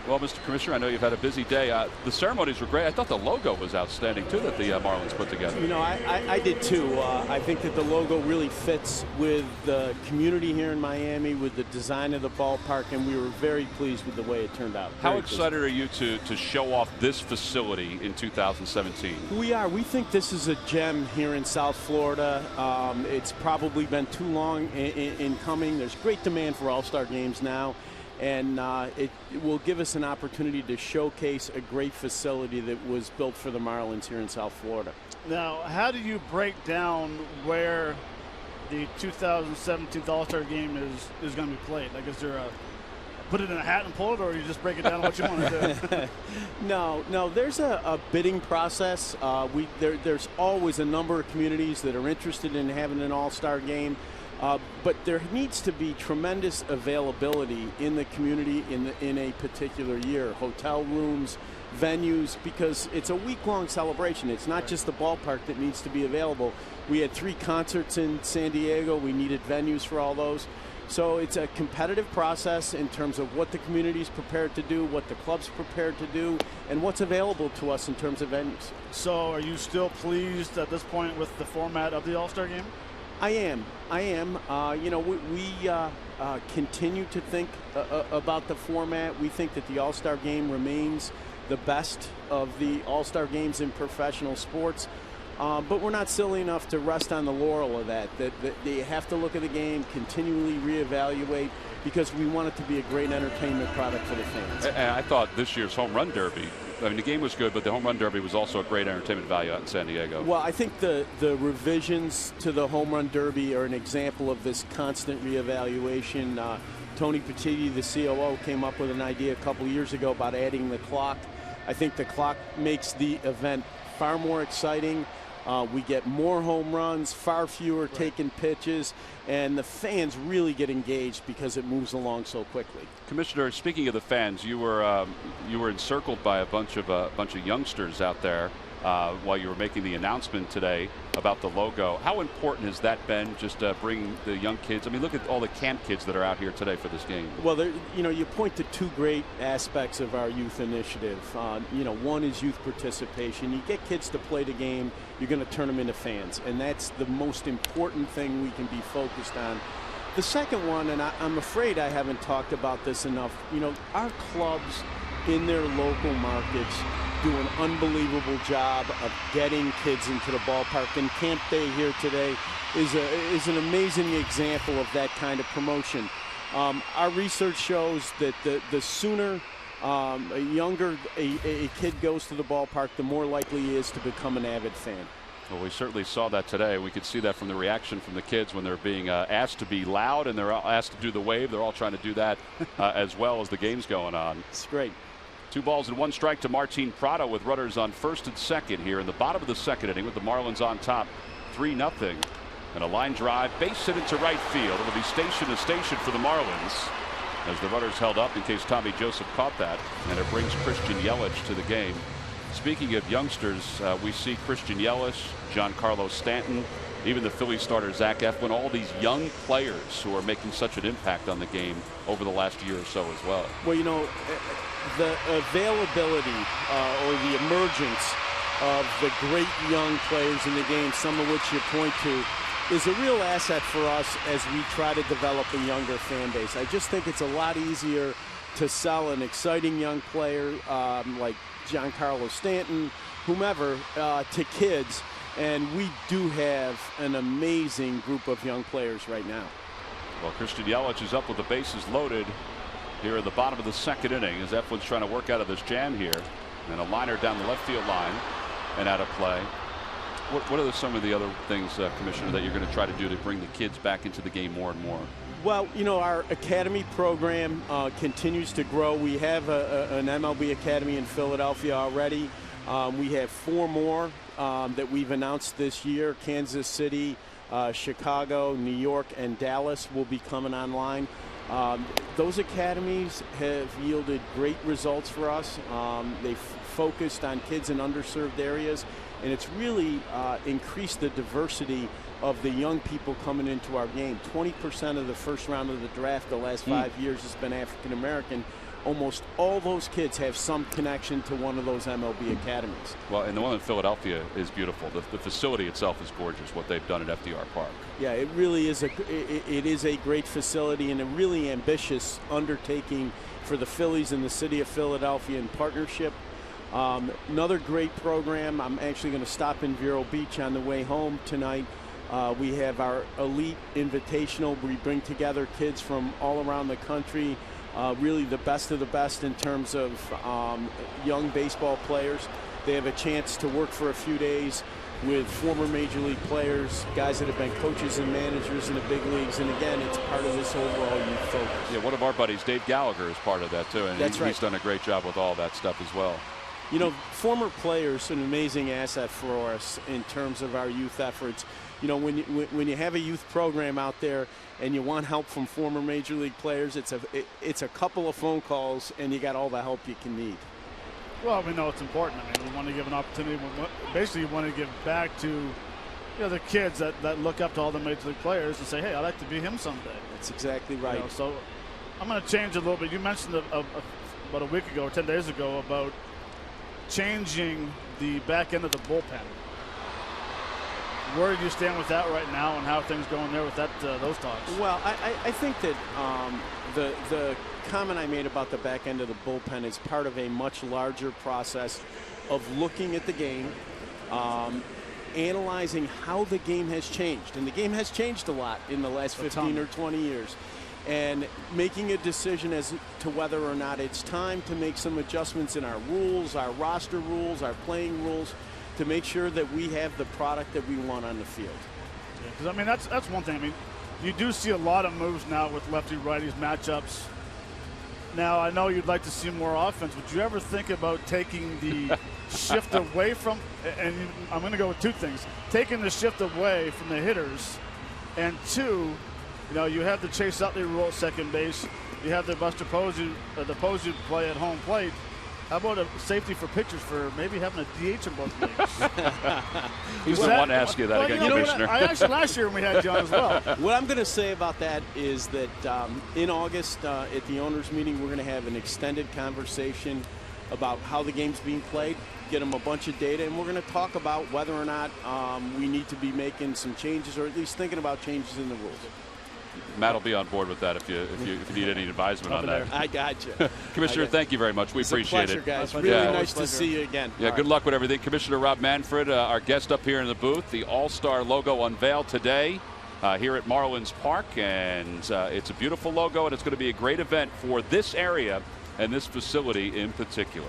Well, Mr. Commissioner, I know you've had a busy day. The ceremonies were great. I thought the logo was outstanding, too, that the Marlins put together. You know, I did, too. I think that the logo really fits with the community here in Miami, with the design of the ballpark, and we were very pleased with the way it turned out. How excited are you to show off this facility in 2017? We are. We think this is a gem here in South Florida. It's probably been too long in coming. There's great demand for All-Star games now. And it will give us an opportunity to showcase a great facility that was built for the Marlins here in South Florida. Now, how do you break down where the 2017 All-Star Game is going to be played? Like, is there a put it in a hat and pull it, or you just break it down what you want to do? No, there's a bidding process. There's always a number of communities that are interested in having an All-Star Game. But there needs to be tremendous availability in the community in a particular year. Hotel rooms, venues, because it's a week-long celebration. It's not just the ballpark that needs to be available. We had 3 concerts in San Diego. We needed venues for all those. So it's a competitive process in terms of what the community is prepared to do, what the club's prepared to do, and what's available to us in terms of venues. So are you still pleased at this point with the format of the All-Star Game? I am. You know, we continue to think about the format. We think that the All-Star Game remains the best of the All-Star Games in professional sports. But we're not silly enough to rest on the laurel of that. That you have to look at the game, continually reevaluate, because we want it to be a great entertainment product for the fans. And I thought this year's Home Run Derby, I mean, the game was good, but the Home Run Derby was also a great entertainment value out in San Diego. Well, I think the revisions to the Home Run Derby are an example of this constant reevaluation. Tony Petitti, the COO, came up with an idea a couple years ago about adding the clock. I think the clock makes the event far more exciting. We get more home runs, far fewer taken pitches, and the fans really get engaged because it moves along so quickly. Commissioner, speaking of the fans, you were encircled by a bunch of youngsters out there while you were making the announcement today about the logo. How important has that been, just bringing the young kids? I mean, look at all the camp kids that are out here today for this game. Well, you know, you point to 2 great aspects of our youth initiative. You know, one is youth participation. You get kids to play the game, you're going to turn them into fans, and that's the most important thing we can be focused on. The second one, and I'm afraid I haven't talked about this enough, you know, our clubs in their local markets do an unbelievable job of getting kids into the ballpark, and Camp Day here today is an amazing example of that kind of promotion. Our research shows that the sooner a kid goes to the ballpark, the more likely he is to become an avid fan. Well, we certainly saw that today. We could see that from the reaction from the kids when they're being asked to be loud and they're asked to do the wave. They're all trying to do that as well as the game's going on. It's great. 2 balls and 1 strike to Martin Prado with runners on first and second here in the bottom of the second inning with the Marlins on top 3-0. And a line drive, base hit into right field. It'll be station to station for the Marlins as the runners held up in case Tommy Joseph caught that. And it brings Christian Yelich to the game. Speaking of youngsters, we see Christian Yelich, Giancarlo Stanton, even the Phillies starter Zach Eflin, all these young players who are making such an impact on the game over the last year or so as well. Well, you know, the availability or the emergence of the great young players in the game, some of which you point to, is a real asset for us as we try to develop a younger fan base. I just think it's a lot easier to sell an exciting young player like Giancarlo Stanton, whomever, to kids. And we do have an amazing group of young players right now. Well, Christian Yelich is up with the bases loaded here in the bottom of the second inning as Eflin's trying to work out of this jam here. And a liner down the left field line and out of play. What are some of the other things, Commissioner, that you're going to try to do to bring the kids back into the game more and more? Well, you know, our academy program continues to grow. We have an MLB Academy in Philadelphia already. We have 4 more that we've announced this year. Kansas City, Chicago, New York, and Dallas will be coming online. Those academies have yielded great results for us. They've focused on kids in underserved areas, and it's really increased the diversity of the young people coming into our game. 20% of the first round of the draft the last 5 years has been African American. almost all those kids have some connection to one of those MLB academies. Well, and the one in Philadelphia is beautiful. The facility itself is gorgeous, what they've done at FDR Park. Yeah, it really is it is a great facility and a really ambitious undertaking for the Phillies and the city of Philadelphia in partnership. Another great program. I'm actually going to stop in Vero Beach on the way home tonight. We have our Elite Invitational. We bring together kids from all around the country, really the best of the best in terms of young baseball players. They have a chance to work for a few days with former major league players, guys that have been coaches and managers in the big leagues, and again, it's part of this overall youth focus. Yeah, one of our buddies, Dave Gallagher, is part of that too, and he's done a great job with all that stuff as well. You know, former players are an amazing asset for us in terms of our youth efforts. You know, when you have a youth program out there and you want help from former major league players, it's a couple of phone calls and you got all the help you can need. Well, we know it's important. I mean, we want to give an opportunity. Basically, we want to give back to the kids that look up to all the major league players and say, hey, I'd like to be him someday. That's exactly right. So I'm going to change a little bit. You mentioned about a week ago or 10 days ago about changing the back end of the bullpen. Where do you stand with that right now, and how are things going there with that those talks? Well, I think that the comment I made about the back end of the bullpen is part of a much larger process of looking at the game, analyzing how the game has changed. And the game has changed a lot in the last 15 or 20 years. And making a decision as to whether or not it's time to make some adjustments in our rules, our roster rules, our playing rules, to make sure that we have the product that we want on the field. Because, I mean, that's one thing. I mean, you do see a lot of moves now with lefty-righties matchups. Now, I know you'd like to see more offense. Would you ever think about taking the shift away from – and I'm going to go with two things. Taking the shift away from the hitters, and two, you have the Chase Utley rule at second base. You have the Buster Posey play at home plate. How about a safety for pitchers for maybe having a DH in both leagues? He's the one to ask you that again, Commissioner. I asked you last year when we had you on as well. What I'm going to say about that is that in August at the owners' meeting, we're going to have an extended conversation about how the game's being played, get them a bunch of data, and we're going to talk about whether or not we need to be making some changes or at least thinking about changes in the rules. Matt will be on board with that if you need any advisement on that. I got you. Commissioner, thank you very much. We appreciate it. It's a pleasure, guys. Really nice to see you again. Yeah, good luck with everything. Commissioner Rob Manfred, our guest up here in the booth. The All-Star logo unveiled today here at Marlins Park, and it's a beautiful logo, and it's going to be a great event for this area and this facility in particular.